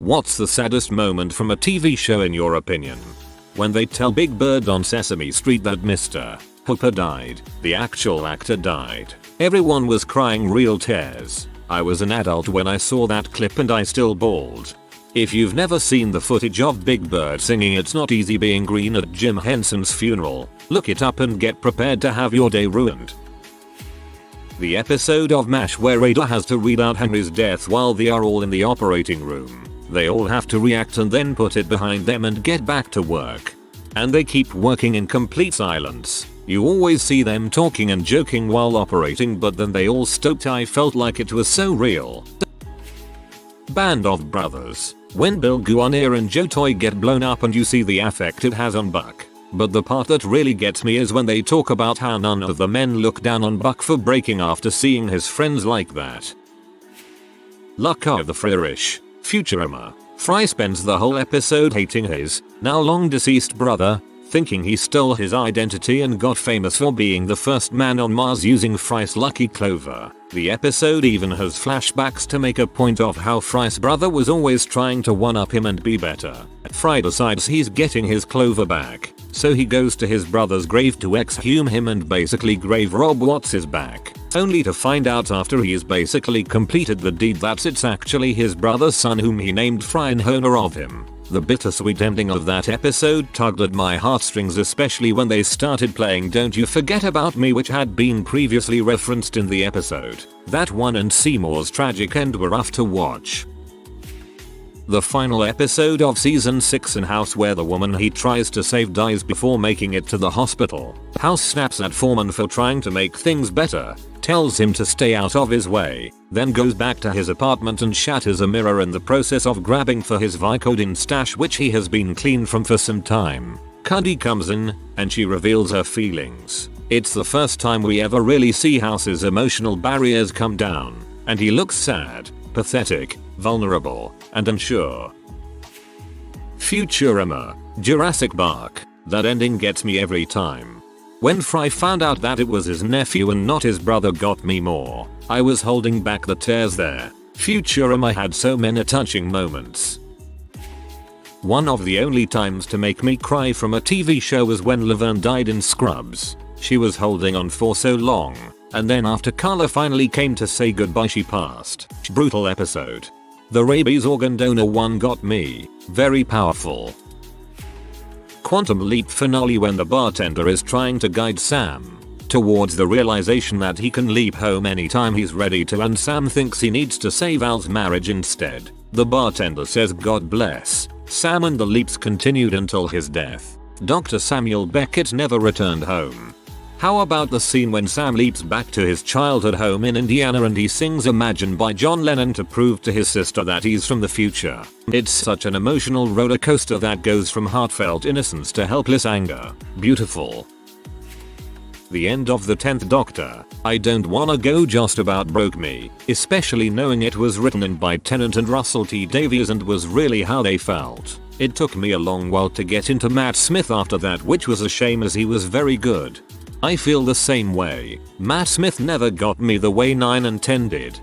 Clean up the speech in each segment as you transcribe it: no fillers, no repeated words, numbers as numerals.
What's the saddest moment from a TV show in your opinion? When they tell Big Bird on Sesame Street that Mr. Hooper died, the actual actor died. Everyone was crying real tears. I was an adult when I saw that clip and I still bawled. If you've never seen the footage of Big Bird singing It's Not Easy Being Green at Jim Henson's funeral, look it up and get prepared to have your day ruined. The episode of MASH where Ada has to read out Henry's death while they are all in the operating room. They all have to react and then put it behind them and get back to work. And they keep working in complete silence. You always see them talking and joking while operating, but then they all stopped. I felt like it was so real. Band of Brothers. When Bill Guarnier and Joe Toy get blown up and you see the effect it has on Buck. But the part that really gets me is when they talk about how none of the men look down on Buck for breaking after seeing his friends like that. Luck of the Freerish. Futurama. Fry spends the whole episode hating his, now long deceased brother, thinking he stole his identity and got famous for being the first man on Mars using Fry's lucky clover. The episode even has flashbacks to make a point of how Fry's brother was always trying to one-up him and be better. Fry decides he's getting his clover back, so he goes to his brother's grave to exhume him and basically grave rob what's his back, only to find out after he's basically completed the deed that it's actually his brother's son whom he named Fry in honor of him. The bittersweet ending of that episode tugged at my heartstrings, especially when they started playing Don't You Forget About Me, which had been previously referenced in the episode. That one and Seymour's tragic end were rough to watch. The final episode of season 6 in House, where the woman he tries to save dies before making it to the hospital. House snaps at Foreman for trying to make things better, tells him to stay out of his way, then goes back to his apartment and shatters a mirror in the process of grabbing for his Vicodin stash, which he has been clean from for some time. Cuddy comes in, and she reveals her feelings. It's the first time we ever really see House's emotional barriers come down, and he looks sad, pathetic, vulnerable, and unsure. Futurama. Jurassic Park. That ending gets me every time. When Fry found out that it was his nephew and not his brother got me more. I was holding back the tears there. Futurama had so many touching moments. One of the only times to make me cry from a TV show was when Laverne died in Scrubs. She was holding on for so long, and then after Carla finally came to say goodbye she passed. Brutal episode. The rabies organ donor one got me. Very powerful. Quantum Leap finale, when the bartender is trying to guide Sam towards the realization that he can leap home anytime he's ready to, and Sam thinks he needs to save Al's marriage instead. The bartender says God bless Sam, and the leaps continued until his death. Dr. Samuel Beckett never returned home. How about the scene when Sam leaps back to his childhood home in Indiana and he sings Imagine by John Lennon to prove to his sister that he's from the future? It's such an emotional roller coaster that goes from heartfelt innocence to helpless anger. Beautiful. The end of the 10th Doctor. I don't wanna go just about broke me, especially knowing it was written in by Tennant and Russell T Davies and was really how they felt. It took me a long while to get into Matt Smith after that, which was a shame as he was very good. I feel the same way. Matt Smith never got me the way 9 and 10 did.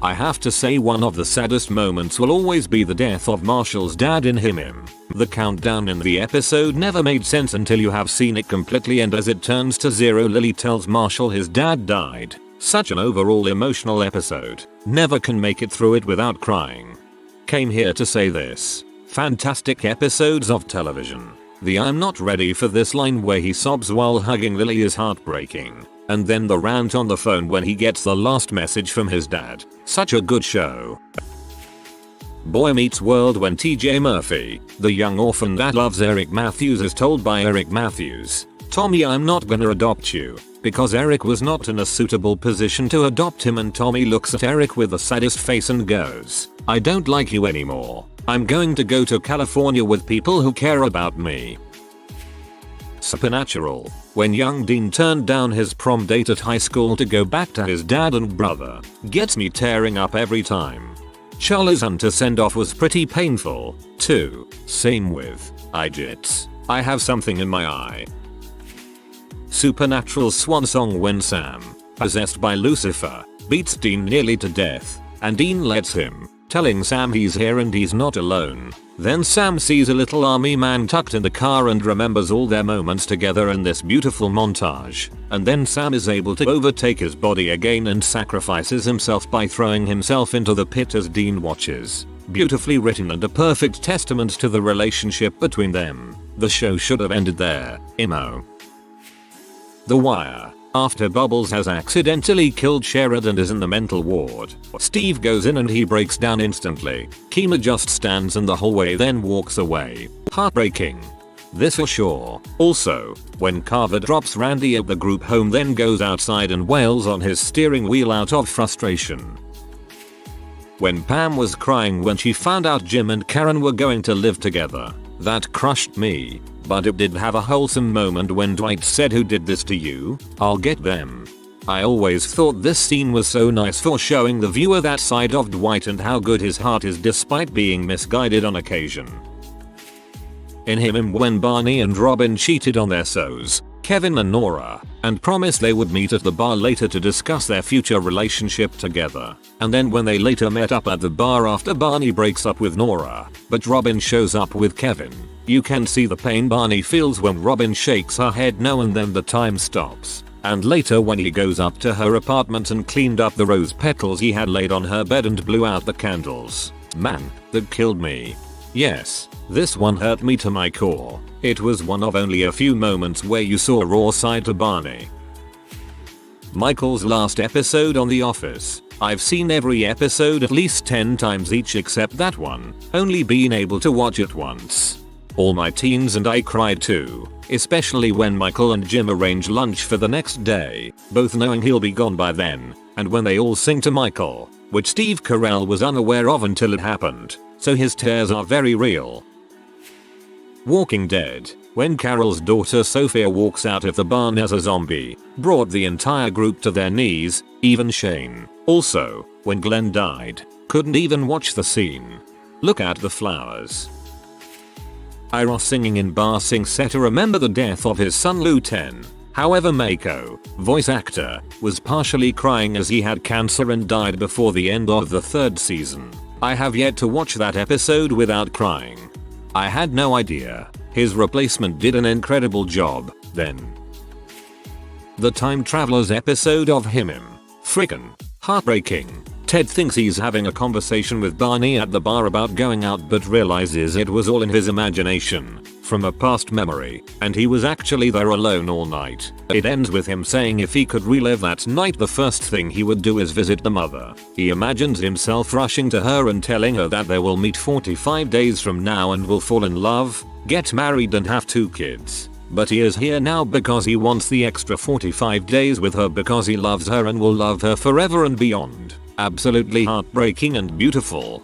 I have to say one of the saddest moments will always be the death of Marshall's dad in Him. The countdown in the episode never made sense until you have seen it completely, and as it turns to 0, Lily tells Marshall his dad died. Such an overall emotional episode. Never can make it through it without crying. Came here to say this. Fantastic episodes of television. The I'm not ready for this line where he sobs while hugging Lily is heartbreaking. And then the rant on the phone when he gets the last message from his dad. Such a good show. Boy Meets World, when TJ Murphy, the young orphan that loves Eric Matthews, is told by Eric Matthews, Tommy, I'm not gonna adopt you, because Eric was not in a suitable position to adopt him, and Tommy looks at Eric with the saddest face and goes, I don't like you anymore. I'm going to go to California with people who care about me. Supernatural. When young Dean turned down his prom date at high school to go back to his dad and brother. Gets me tearing up every time. Charlie's Hunter send-off was pretty painful, too. Same with Ijits. I have something in my eye. Supernatural swan song when Sam, possessed by Lucifer, beats Dean nearly to death, and Dean lets him telling Sam he's here and he's not alone. Then Sam sees a little army man tucked in the car and remembers all their moments together in this beautiful montage. And then Sam is able to overtake his body again and sacrifices himself by throwing himself into the pit as Dean watches. Beautifully written and a perfect testament to the relationship between them. The show should have ended there. Imo. The Wire. After Bubbles has accidentally killed Sherrod and is in the mental ward, Steve goes in and he breaks down instantly. Kima just stands in the hallway then walks away. Heartbreaking. This for sure. Also, when Carver drops Randy at the group home then goes outside and wails on his steering wheel out of frustration. When Pam was crying when she found out Jim and Karen were going to live together. That crushed me. But it did have a wholesome moment when Dwight said, "Who did this to you? I'll get them." I always thought this scene was so nice for showing the viewer that side of Dwight and how good his heart is despite being misguided on occasion. In him when Barney and Robin cheated on their so's, Kevin and Nora, and promised they would meet at the bar later to discuss their future relationship together. And then when they later met up at the bar after Barney breaks up with Nora, but Robin shows up with Kevin. You can see the pain Barney feels when Robin shakes her head no and then the time stops. And later when he goes up to her apartment and cleaned up the rose petals he had laid on her bed and blew out the candles. Man, that killed me. Yes, this one hurt me to my core. It was one of only a few moments where you saw a raw side to Barney. Michael's last episode on The Office. I've seen every episode at least 10 times each except that one, only being able to watch it once. All my teens and I cried too, especially when Michael and Jim arrange lunch for the next day, both knowing he'll be gone by then, and when they all sing to Michael, which Steve Carell was unaware of until it happened, so his tears are very real. Walking Dead. When Carol's daughter Sophia walks out of the barn as a zombie, brought the entire group to their knees, even Shane. Also, when Glenn died, couldn't even watch the scene. Look at the flowers. Ira singing in Bar Sing Set to remember the death of his son Lou 10. However Mako, voice actor, was partially crying as he had cancer and died before the end of the 3rd season. I have yet to watch that episode without crying. I had no idea. His replacement did an incredible job, then. The Time Travelers episode of Him. Frickin' heartbreaking. Ted thinks he's having a conversation with Barney at the bar about going out but realizes it was all in his imagination, from a past memory, and he was actually there alone all night. It ends with him saying if he could relive that night the first thing he would do is visit the mother. He imagines himself rushing to her and telling her that they will meet 45 days from now and will fall in love, get married and have 2 kids. But he is here now because he wants the extra 45 days with her because he loves her and will love her forever and beyond. Absolutely heartbreaking and beautiful.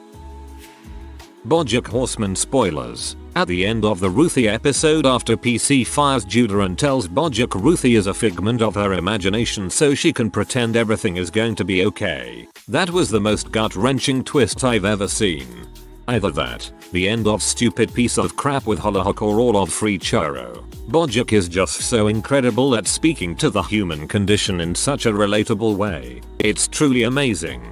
Bojack Horseman spoilers. At the end of the Ruthie episode after PC fires Judah and tells Bojack Ruthie is a figment of her imagination so she can pretend everything is going to be okay. That was the most gut-wrenching twist I've ever seen. Either that, the end of stupid piece of crap with Hollyhock or all of free churro. Bojack is just so incredible at speaking to the human condition in such a relatable way. It's truly amazing.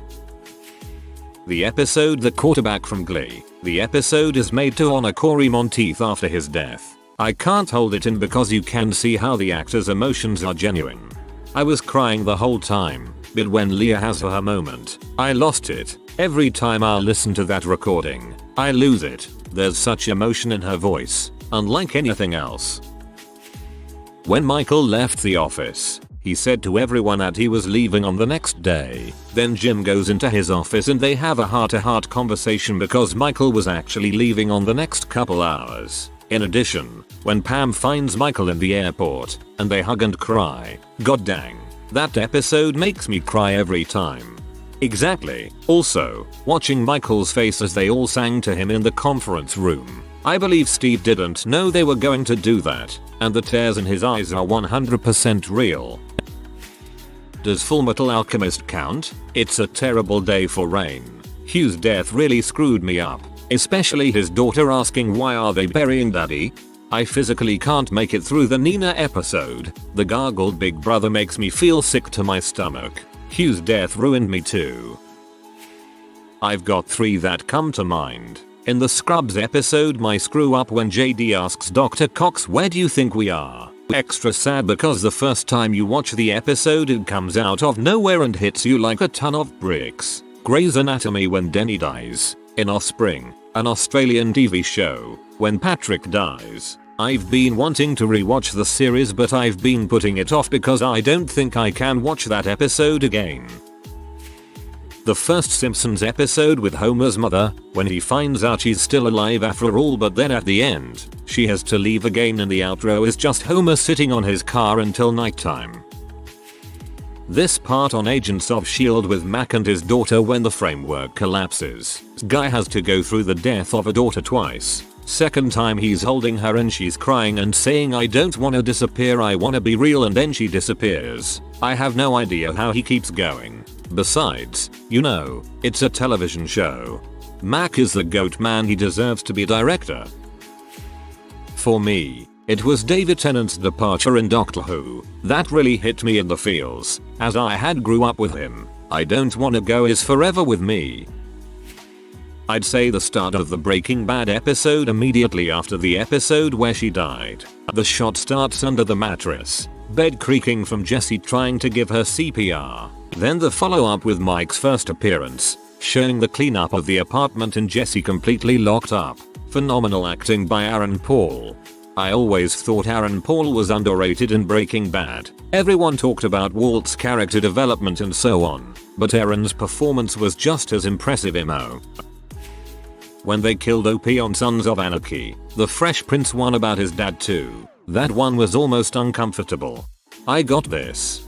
The episode The Quarterback from Glee. The episode is made to honor Corey Monteith after his death. I can't hold it in because you can see how the actor's emotions are genuine. I was crying the whole time, but when Leah has her moment, I lost it. Every time I listen to that recording, I lose it. There's such emotion in her voice, unlike anything else. When Michael left the office, he said to everyone that he was leaving on the next day. Then Jim goes into his office and they have a heart-to-heart conversation because Michael was actually leaving on the next couple hours. In addition, when Pam finds Michael in the airport, and they hug and cry, god dang, that episode makes me cry every time. Exactly. Also, watching Michael's face as they all sang to him in the conference room. I believe Steve didn't know they were going to do that, and the tears in his eyes are 100% real. Does Fullmetal Alchemist count? It's a terrible day for Rain. Hugh's death really screwed me up, especially his daughter asking why are they burying daddy? I physically can't make it through the Nina episode. The gargled big brother makes me feel sick to my stomach. Hugh's death ruined me too. I've got 3 that come to mind. In the Scrubs episode My Screw Up when JD asks Dr. Cox where do you think we are? Extra sad because the first time you watch the episode it comes out of nowhere and hits you like a ton of bricks. Grey's Anatomy when Denny dies. In Offspring, an Australian TV show, when Patrick dies. I've been wanting to rewatch the series but I've been putting it off because I don't think I can watch that episode again. The first Simpsons episode with Homer's mother, when he finds out she's still alive after all but then at the end, she has to leave again and the outro is just Homer sitting on his car until nighttime. This part on Agents of S.H.I.E.L.D. with Mac and his daughter when the framework collapses. Guy has to go through the death of a daughter twice. Second time he's holding her and she's crying and saying I don't wanna disappear, I wanna be real, and then she disappears. I have no idea how he keeps going. Besides, you know, it's a television show. Mac is the GOAT man, he deserves to be director. For me, it was David Tennant's departure in Doctor Who. That really hit me in the feels, as I had grew up with him. I don't wanna go is forever with me. I'd say the start of the Breaking Bad episode immediately after the episode where she died. The shot starts under the mattress, bed creaking from Jesse trying to give her CPR. Then the follow-up with Mike's first appearance, showing the cleanup of the apartment and Jesse completely locked up. Phenomenal acting by Aaron Paul. I always thought Aaron Paul was underrated in Breaking Bad. Everyone talked about Walt's character development and so on, but Aaron's performance was just as impressive. When they killed OP on Sons of Anarchy, the Fresh Prince one about his dad too. That one was almost uncomfortable. I got this.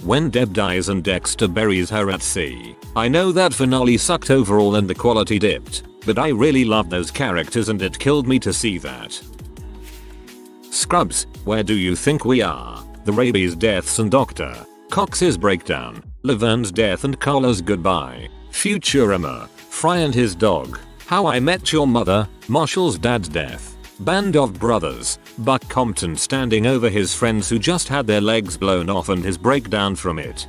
When Deb dies and Dexter buries her at sea. I know that finale sucked overall and the quality dipped, but I really loved those characters and it killed me to see that. Scrubs, where do you think we are? The Raby's deaths and Dr. Cox's breakdown, Laverne's death and Carla's goodbye, Futurama, Fry and his dog, How I Met Your Mother, Marshall's dad's death, Band of Brothers, Buck Compton standing over his friends who just had their legs blown off and his breakdown from it.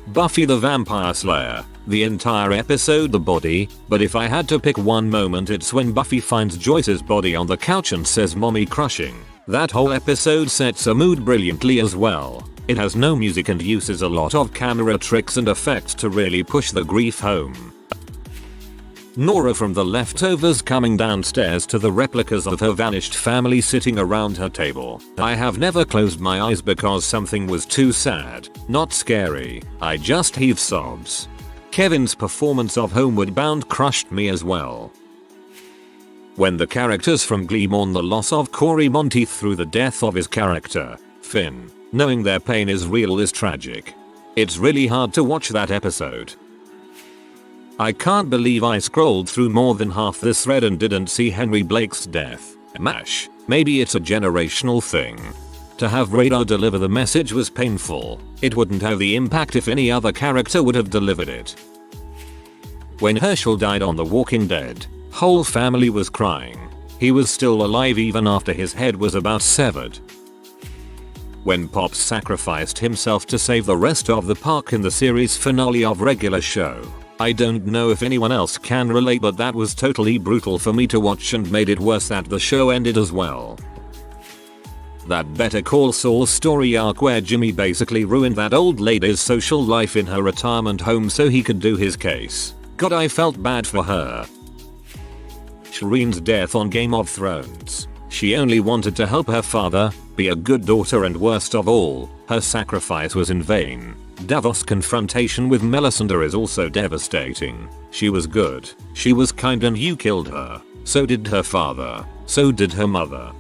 Buffy the Vampire Slayer, the entire episode The Body, but if I had to pick one moment it's when Buffy finds Joyce's body on the couch and says mommy crushing. That whole episode sets a mood brilliantly as well. It has no music and uses a lot of camera tricks and effects to really push the grief home. Nora from The Leftovers coming downstairs to the replicas of her vanished family sitting around her table. I have never closed my eyes because something was too sad, not scary. I just heaved sobs. Kevin's performance of Homeward Bound crushed me as well. When the characters from Glee mourn the loss of Cory Monteith through the death of his character, Finn, knowing their pain is real is tragic. It's really hard to watch that episode. I can't believe I scrolled through more than half this thread and didn't see Henry Blake's death. MASH. Maybe it's a generational thing. To have Radar deliver the message was painful. It wouldn't have the impact if any other character would have delivered it. When Herschel died on The Walking Dead, whole family was crying. He was still alive even after his head was about severed. When Pops sacrificed himself to save the rest of the park in the series finale of regular show. I don't know if anyone else can relate, but that was totally brutal for me to watch and made it worse that the show ended as well. That Better Call Saul story arc where Jimmy basically ruined that old lady's social life in her retirement home so he could do his case. God, I felt bad for her. Shireen's death on Game of Thrones. She only wanted to help her father, be a good daughter, and worst of all, her sacrifice was in vain. Davos' confrontation with Melisandre is also devastating. She was good, she was kind, and you killed her. So did her father. So did her mother.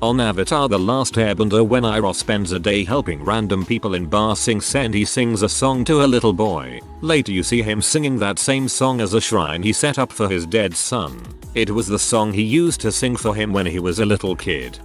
On Avatar The Last Airbender, when Iroh spends a day helping random people in Ba Sing Se and he sings a song to a little boy. Later you see him singing that same song as a shrine he set up for his dead son. It was the song he used to sing for him when he was a little kid.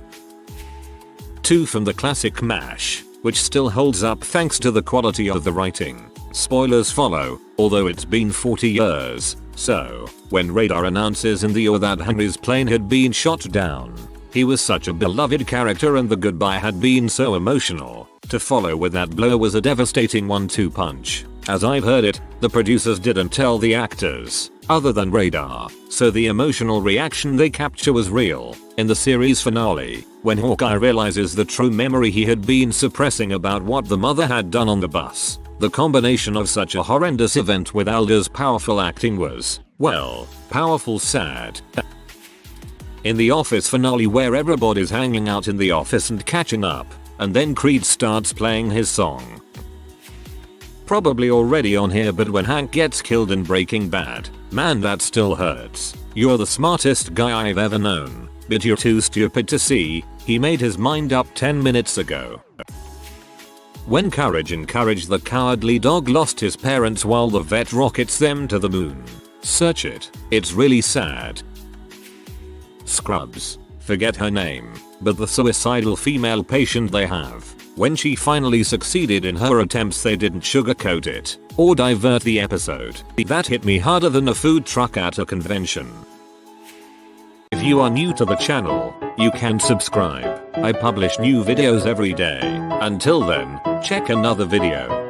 2 from the classic MASH, which still holds up thanks to the quality of the writing. Spoilers follow, although it's been 40 years. So, when Radar announces in the OR that Henry's plane had been shot down, he was such a beloved character and the goodbye had been so emotional. To follow with that blow was a devastating 1-2 punch. As I've heard it, the producers didn't tell the actors, other than Radar, so the emotional reaction they capture was real. In the series finale, when Hawkeye realizes the true memory he had been suppressing about what the mother had done on the bus, the combination of such a horrendous event with Alder's powerful acting was, well, powerful sad. In the Office finale where everybody's hanging out in the office and catching up, and then Creed starts playing his song. Probably already on here, but when Hank gets killed in Breaking Bad, man, that still hurts. You're the smartest guy I've ever known, but you're too stupid to see, he made his mind up 10 minutes ago. When Courage encouraged the cowardly dog lost his parents while the vet rockets them to the moon. Search it, it's really sad. Scrubs, forget her name, but the suicidal female patient they have. When she finally succeeded in her attempts, they didn't sugarcoat it or divert the episode. That hit me harder than a food truck at a convention. If you are new to the channel, you can subscribe. I publish new videos every day. Until then, check another video.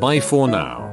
Bye for now.